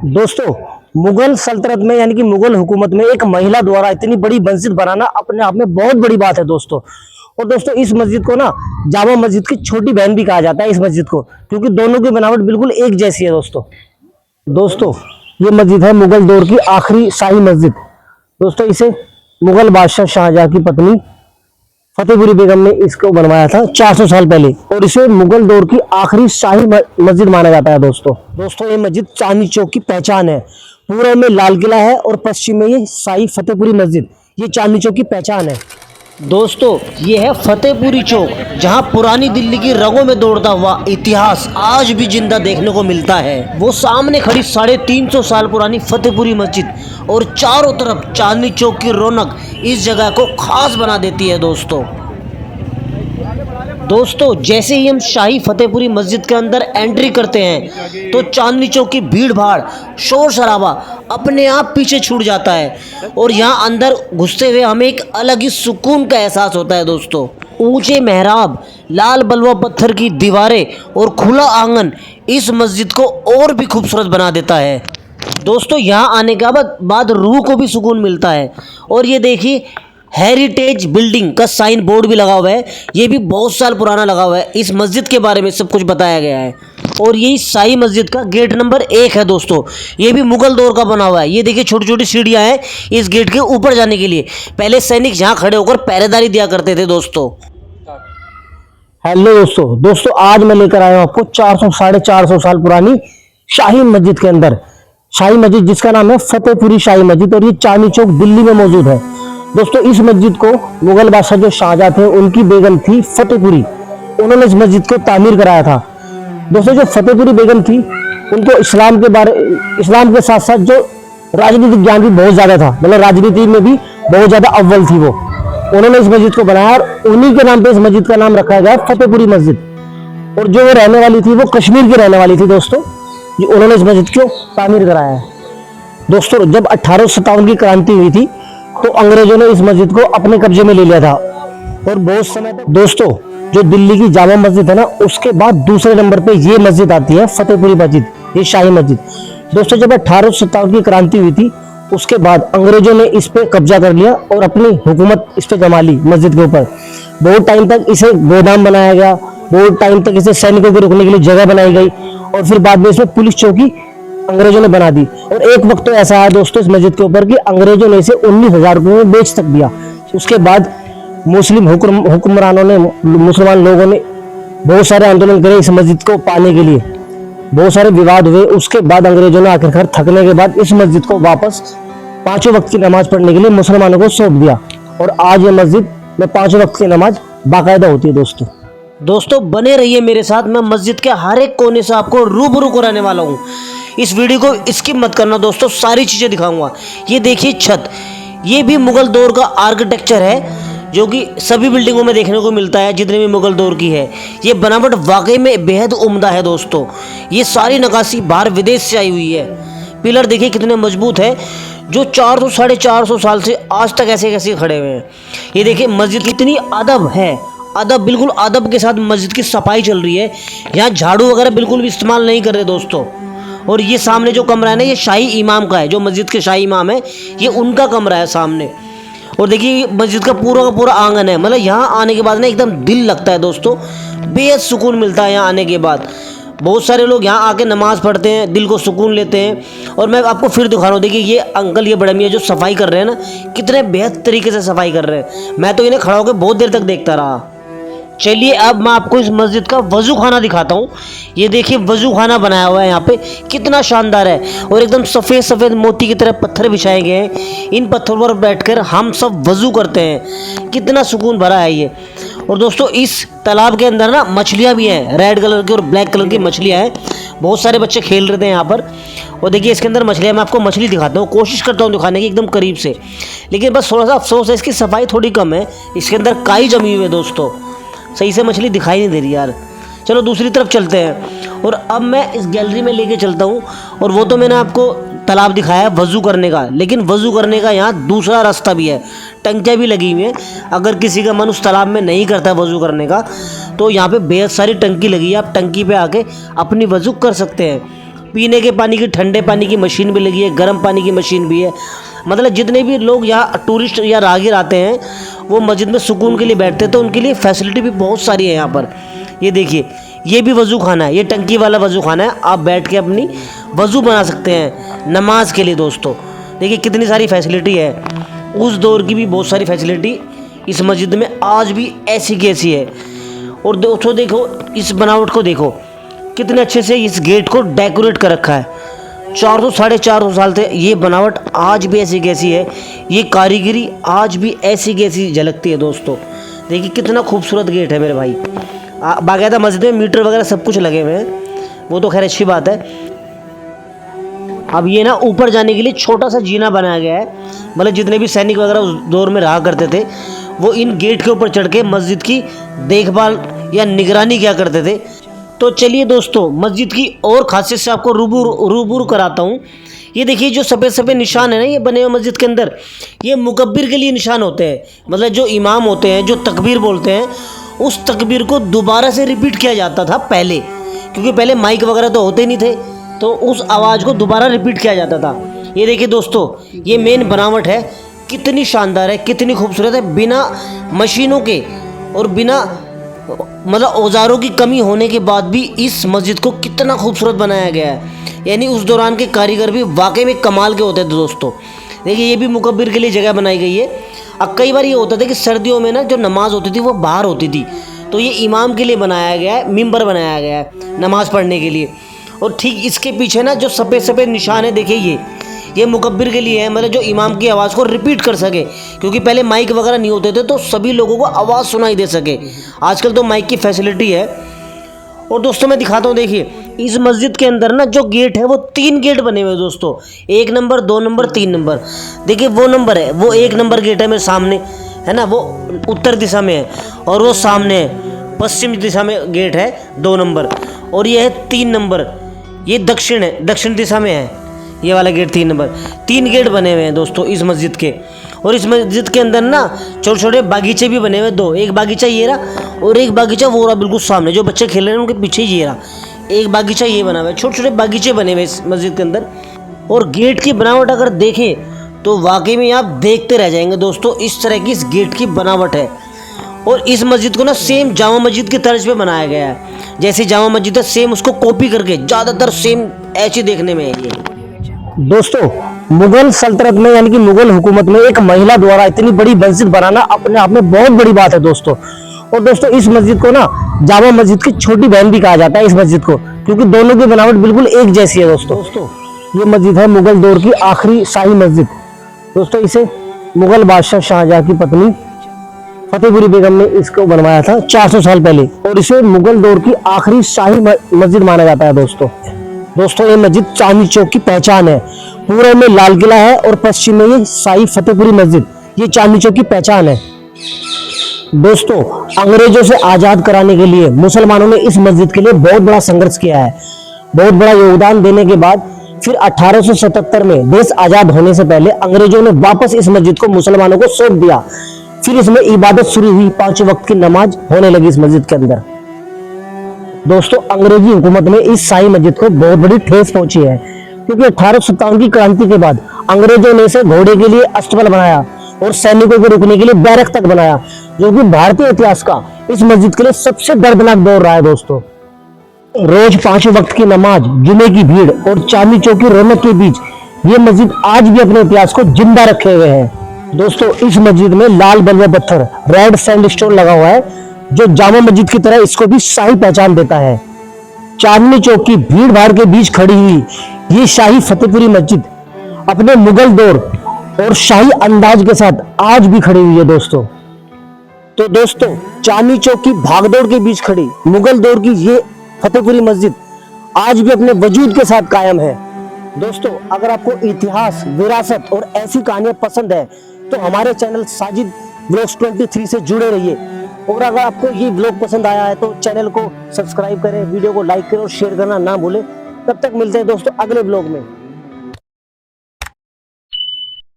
दोस्तों, मुगल सल्तनत में यानी कि मुगल हुकूमत में एक महिला द्वारा इतनी बड़ी मस्जिद बनाना अपने आप में बहुत बड़ी बात है दोस्तों। और दोस्तों, इस मस्जिद को ना जामा मस्जिद की छोटी बहन भी कहा जाता है इस मस्जिद को, क्योंकि दोनों की बनावट बिल्कुल एक जैसी है दोस्तों, ये मस्जिद है मुगल दौर की आखिरी शाही मस्जिद। दोस्तों, इसे मुगल बादशाह शाहजहां की पत्नी फतेहपुरी बेगम ने इसको बनवाया था 400 साल पहले, और इसे मुगल दौर की आखिरी शाही मस्जिद माना जाता है दोस्तों, ये मस्जिद चांदनी चौक की पहचान है। पूर्व में लाल किला है और पश्चिम में ये शाही फतेहपुरी मस्जिद, ये चांदनी चौक की पहचान है। दोस्तों, ये है फतेहपुरी चौक, जहां पुरानी दिल्ली की रगों में दौड़ता हुआ इतिहास आज भी जिंदा देखने को मिलता है। वो सामने खड़ी 350 साल पुरानी फतेहपुरी मस्जिद और चारों तरफ चांदनी चौक की रौनक इस जगह को खास बना देती है दोस्तों, जैसे ही हम शाही फतेहपुरी मस्जिद के अंदर एंट्री करते हैं तो चांदनी चौक की भीड़ भाड़, शोर शराबा अपने आप पीछे छूट जाता है और यहाँ अंदर घुसते हुए हमें एक अलग ही सुकून का एहसास होता है दोस्तों। ऊंचे मेहराब, लाल बलुआ पत्थर की दीवारें और खुला आंगन इस मस्जिद को और भी खूबसूरत बना देता है दोस्तों। यहाँ आने के बाद रूह को भी सुकून मिलता है। और ये देखिए, हेरिटेज बिल्डिंग का साइन बोर्ड भी लगा हुआ है, ये भी बहुत साल पुराना लगा हुआ है। इस मस्जिद के बारे में सब कुछ बताया गया है। और यही शाही मस्जिद का गेट नंबर 1 है दोस्तों, ये भी मुगल दौर का बना हुआ है। ये देखिए, छोटी छोटी सीढ़ियाँ हैं इस गेट के ऊपर जाने के लिए। पहले सैनिक यहाँ खड़े होकर पहरेदारी दिया करते थे दोस्तों। हेलो दोस्तों, आज मैं लेकर आया हूँ आपको 400-450 साल पुरानी शाही मस्जिद के अंदर शाही मस्जिद, जिसका नाम है फतेहपुरी शाही मस्जिद, और ये चांदनी चौक दिल्ली में मौजूद है दोस्तों। इस मस्जिद को मुगल बादशाह जो शाहजहां थे, उनकी बेगम थी फतेहपुरी, उन्होंने इस मस्जिद को तामीर कराया था दोस्तों। जो फतेहपुरी बेगम थी, उनको इस्लाम के साथ साथ जो राजनीतिक ज्ञान भी बहुत ज्यादा था, मतलब राजनीति में भी बहुत ज्यादा अव्वल थी वो। उन्होंने इस मस्जिद को बनाया और उन्हीं के नाम पे इस मस्जिद का नाम रखा गया फतेहपुरी मस्जिद। और जो वो रहने वाली थी, वो कश्मीर की रहने वाली थी दोस्तों, जो उन्होंने इस मस्जिद को तामीर कराया है दोस्तों। जब 1857 की क्रांति हुई थी तो अंग्रेजों ने इस मस्जिद को अपने कब्जे में ले लिया था, और बहुत समय तक दोस्तों, जो दिल्ली की जामा मस्जिद है ना, उसके बाद दूसरे नंबर पे ये मस्जिद आती है फतेहपुरी मस्जिद, ये शाही मस्जिद दोस्तों। जब 1857 की क्रांति हुई थी, उसके बाद अंग्रेजों ने इस पे कब्जा कर लिया और अपनी हुकूमत इस पे जमा ली मस्जिद के ऊपर। बहुत टाइम तक इसे गोदाम बनाया गया, बहुत टाइम तक इसे सैनिकों के रुकने के लिए जगह बनाई गई, और फिर बाद में इसमें पुलिस चौकी अंग्रेजों ने बना दी। और एक वक्त तो ऐसा आया दोस्तों इस मस्जिद के ऊपर कि अंग्रेजों ने इसे 19,000 रुपये में बेच तक दिया। उसके बाद मुस्लिम हुक्मरानों ने, मुसलमान लोगों ने बहुत सारे आंदोलन करे इस मस्जिद को पाने के लिए, बहुत सारे विवाद हुए। उसके बाद अंग्रेजों ने आखिरकार थकने के बाद इस मस्जिद को वापस 5 वक्त की नमाज पढ़ने के लिए मुसलमानों को सौंप दिया, और आज ये मस्जिद में 5 वक्त की नमाज बाकायदा होती है दोस्तों। बने रहिए मेरे साथ, मैं मस्जिद के हर एक कोने से आपको रूबरू कराने वाला हूँ। इस वीडियो को स्किप मत करना दोस्तों, सारी चीज़ें दिखाऊंगा। ये देखिए छत, ये भी मुगल दौर का आर्किटेक्चर है, जो कि सभी बिल्डिंगों में देखने को मिलता है जितने भी मुगल दौर की है। ये बनावट वाकई में बेहद उम्दा है दोस्तों। ये सारी नक्काशी बाहर विदेश से आई हुई है। पिलर देखिए कितने मजबूत है, जो 400-450 साल से आज तक ऐसे कैसे खड़े हुए हैं। ये देखिए मस्जिद कितनी अदब है, अदब, बिल्कुल अदब के साथ मस्जिद की सफाई चल रही है। यहाँ झाड़ू वगैरह बिल्कुल भी इस्तेमाल नहीं कर रहे दोस्तों। और ये सामने जो कमरा है ना, ये शाही इमाम का है, जो मस्जिद के शाही इमाम है, ये उनका कमरा है सामने। और देखिए मस्जिद का पूरा आंगन है, मतलब यहाँ आने के बाद ना एकदम दिल लगता है दोस्तों, बेहद सुकून मिलता है यहाँ आने के बाद। बहुत सारे लोग यहाँ आके नमाज़ पढ़ते हैं, दिल को सुकून लेते हैं। और मैं आपको फिर दिखा रहा हूँ, देखिए ये अंकल, ये बड़े मियाँ जो सफाई कर रहे हैं ना, कितने बेहद तरीके से सफाई कर रहे हैं। मैं तो इन्हें खड़ा होकर बहुत देर तक देखता रहा। चलिए अब मैं आपको इस मस्जिद का वज़ू खाना दिखाता हूँ। ये देखिए वज़ू खाना बनाया हुआ है यहाँ पे, कितना शानदार है। और एकदम सफ़ेद सफ़ेद मोती की तरह पत्थर बिछाए गए हैं। इन पत्थरों पर बैठकर हम सब वज़ू करते हैं, कितना सुकून भरा है ये। और दोस्तों, इस तालाब के अंदर ना मछलियाँ भी हैं, रेड कलर की और ब्लैक कलर की मछलियाँ हैं। बहुत सारे बच्चे खेल रहे थे यहाँ पर। और देखिए इसके अंदर मछलियाँ, मैं आपको मछली दिखाता हूँ, कोशिश करता हूँ दिखाने की एकदम करीब से, लेकिन बस थोड़ा सा अफसोस है, इसकी सफाई थोड़ी कम है। इसके अंदर काई जमी हुई है दोस्तों, सही से मछली दिखाई नहीं दे रही यार। चलो दूसरी तरफ चलते हैं। और अब मैं इस गैलरी में लेके चलता हूँ। और वो तो मैंने आपको तालाब दिखाया वज़ू करने का, लेकिन वज़ू करने का यहाँ दूसरा रास्ता भी है, टंकियाँ भी लगी हुई हैं। अगर किसी का मन उस तालाब में नहीं करता वज़ू करने का, तो यहाँ पे बेहद सारी टंकी लगी है, आप टंकी पे आके अपनी वज़ू कर सकते हैं। पीने के पानी की, ठंडे पानी की मशीन भी लगी है, गर्म पानी की मशीन भी है। मतलब जितने भी लोग यहाँ टूरिस्ट या राहगीर आते हैं वो मस्जिद में सुकून के लिए बैठते हैं, तो उनके लिए फैसिलिटी भी बहुत सारी है यहाँ पर। ये देखिए, ये भी वज़ू खाना है, ये टंकी वाला वज़ू खाना है। आप बैठ के अपनी वज़ू बना सकते हैं नमाज के लिए। दोस्तों देखिए कितनी सारी फैसिलिटी है। उस दौर की भी बहुत सारी फैसिलिटी इस मस्जिद में आज भी ऐसी की ऐसी है। और दोस्तों देखो इस बनावट को, देखो कितने अच्छे से इस गेट को डेकोरेट कर रखा है। 400 साढ़े 400 साल से ये बनावट आज भी ऐसी कैसी है, ये कारीगरी आज भी ऐसी कैसी झलकती है। दोस्तों देखिए कितना खूबसूरत गेट है मेरे भाई। बाकायदा मस्जिद में मीटर वगैरह सब कुछ लगे हुए हैं, वो तो खैर अच्छी बात है। अब ये ना ऊपर जाने के लिए छोटा सा जीना बनाया गया है। मतलब जितने भी सैनिक वगैरह उस दौर में रहा करते थे वो इन गेट के ऊपर चढ़ के मस्जिद की देखभाल या निगरानी क्या करते थे। तो चलिए दोस्तों मस्जिद की और खासियत से आपको रूबरू कराता हूँ। ये देखिए जो सफ़ेद सफ़ेद निशान है ना ये बने हुए मस्जिद के अंदर, ये मुकब्बिर के लिए निशान होते हैं। मतलब जो इमाम होते हैं, जो तकबीर बोलते हैं, उस तकबीर को दोबारा से रिपीट किया जाता था पहले, क्योंकि पहले माइक वगैरह तो होते नहीं थे, तो उस आवाज़ को दोबारा रिपीट किया जाता था। ये देखिए दोस्तों ये मेन बनावट है, कितनी शानदार है, कितनी खूबसूरत है। बिना मशीनों के और बिना मतलब औजारों की कमी होने के बाद भी इस मस्जिद को कितना खूबसूरत बनाया गया है। यानी उस दौरान के कारीगर भी वाकई में कमाल के होते थे। दोस्तों देखिए ये भी मुकब्बिर के लिए जगह बनाई गई है। अब कई बार ये होता था कि सर्दियों में ना जो नमाज होती थी वो बाहर होती थी, तो ये इमाम के लिए बनाया गया है, मिंबर बनाया गया है नमाज़ पढ़ने के लिए। और ठीक इसके पीछे ना जो सफ़ेद सफ़ेद निशान है देखिए ये मुकब्बिर के लिए है। मतलब जो इमाम की आवाज़ को रिपीट कर सके, क्योंकि पहले माइक वगैरह नहीं होते थे तो सभी लोगों को आवाज़ सुनाई दे सके। आजकल तो माइक की फैसिलिटी है। और दोस्तों मैं दिखाता हूँ, देखिए इस मस्जिद के अंदर ना जो गेट है वो 3 गेट बने हुए हैं दोस्तों, 1 नंबर 2 नंबर 3 नंबर। देखिए वो नंबर है, वो 1 नंबर गेट है मेरे सामने है ना, वो उत्तर दिशा में है। और वो सामने है पश्चिम दिशा में गेट है 2 नंबर। और ये है 3 नंबर, ये दक्षिण है, दक्षिण दिशा में है ये वाला गेट 3 नंबर। 3 गेट बने हुए हैं दोस्तों इस मस्जिद के। और इस मस्जिद के अंदर ना छोटे छोटे बागीचे भी बने हुए हैं, 2। एक बागीचा ये रहा और एक बागीचा वो रहा बिल्कुल सामने, जो बच्चे खेल रहे हैं उनके पीछे ही ये रहा। एक बागीचा ये बना हुआ है, छोटे छोटे बागीचे बने हुए इस मस्जिद के अंदर। और गेट की बनावट अगर देखें तो वाकई में आप देखते रह जाएंगे दोस्तों, इस तरह की इस गेट की बनावट है। और इस मस्जिद को ना सेम जामा मस्जिद की तर्ज पे बनाया गया है। जैसे जामा मस्जिद है सेम उसको कॉपी करके ज़्यादातर सेम ऐसे देखने में है ये। दोस्तों मुगल सल्तनत में यानी कि मुगल हुकूमत में एक महिला द्वारा इतनी बड़ी मस्जिद बनाना अपने आप में बहुत बड़ी बात है दोस्तों। और दोस्तों इस मस्जिद को ना जामा मस्जिद की छोटी बहन भी कहा जाता है इस मस्जिद को, क्योंकि दोनों की बनावट बिल्कुल एक जैसी है दोस्तों। ये मस्जिद है मुगल दौर की आखिरी शाही मस्जिद। दोस्तों इसे मुगल बादशाह शाहजहां की पत्नी फतेहपुरी बेगम ने इसको बनवाया था 400 साल पहले, और इसे मुगल दौर की आखिरी शाही मस्जिद माना जाता है दोस्तों ये मस्जिद चांदनी चौक की पहचान है। पूर्व में लाल किला है और पश्चिम में ये शाही फतेहपुरी मस्जिद, ये चांदनी चौक की पहचान है। दोस्तों अंग्रेजों से आजाद कराने के लिए मुसलमानों ने इस मस्जिद के लिए बहुत बड़ा संघर्ष किया है। बहुत बड़ा योगदान देने के बाद फिर 1877 में देश आजाद होने से पहले अंग्रेजों ने वापस इस मस्जिद को मुसलमानों को सौंप दिया। फिर इसमें इबादत शुरू हुई, 5 वक्त की नमाज होने लगी इस मस्जिद के अंदर। दोस्तों अंग्रेजी हुकूमत में इस शाही मस्जिद को बहुत बड़ी ठेस पहुंची है, क्योंकि 1857 की क्रांति के बाद अंग्रेजों ने इसे घोड़े के लिए अस्तबल बनाया और सैनिकों को रुकने के लिए बैरक तक बनाया, जो कि भारतीय इतिहास का इस मस्जिद के लिए सबसे दर्दनाक दौर रहा है दोस्तों। रोज 5 वक्त की नमाज, जुमे की भीड़ और चांदनी चौक की रौनक के बीच ये मस्जिद आज भी अपने इतिहास को जिंदा रखे हुए है। दोस्तों इस मस्जिद में लाल बलुआ पत्थर रेड सैंडस्टोन लगा हुआ है, जो जामा मस्जिद की तरह इसको भी शाही पहचान देता है। चांदनी चौक की भीड़ भाड़ के बीच खड़ी हुई ये शाही फतेहपुरी मस्जिद अपने मुगल दौर और शाही अंदाज के साथ आज भी खड़ी हुई है दोस्तों। तो दोस्तों चांदनी चौक की भागदौड़ के बीच खड़ी मुगल दौर की ये फतेहपुरी मस्जिद आज भी अपने वजूद के साथ कायम है। दोस्तों अगर आपको इतिहास, विरासत और ऐसी कहानियां पसंद है तो हमारे चैनल साजिद व्लॉग्स 23 से जुड़े रहिए। और अगर आपको ये व्लॉग पसंद आया है तो चैनल को सब्सक्राइब करें, वीडियो को लाइक करें और शेयर करना ना भूलें। तब तक मिलते हैं दोस्तों अगले व्लॉग में।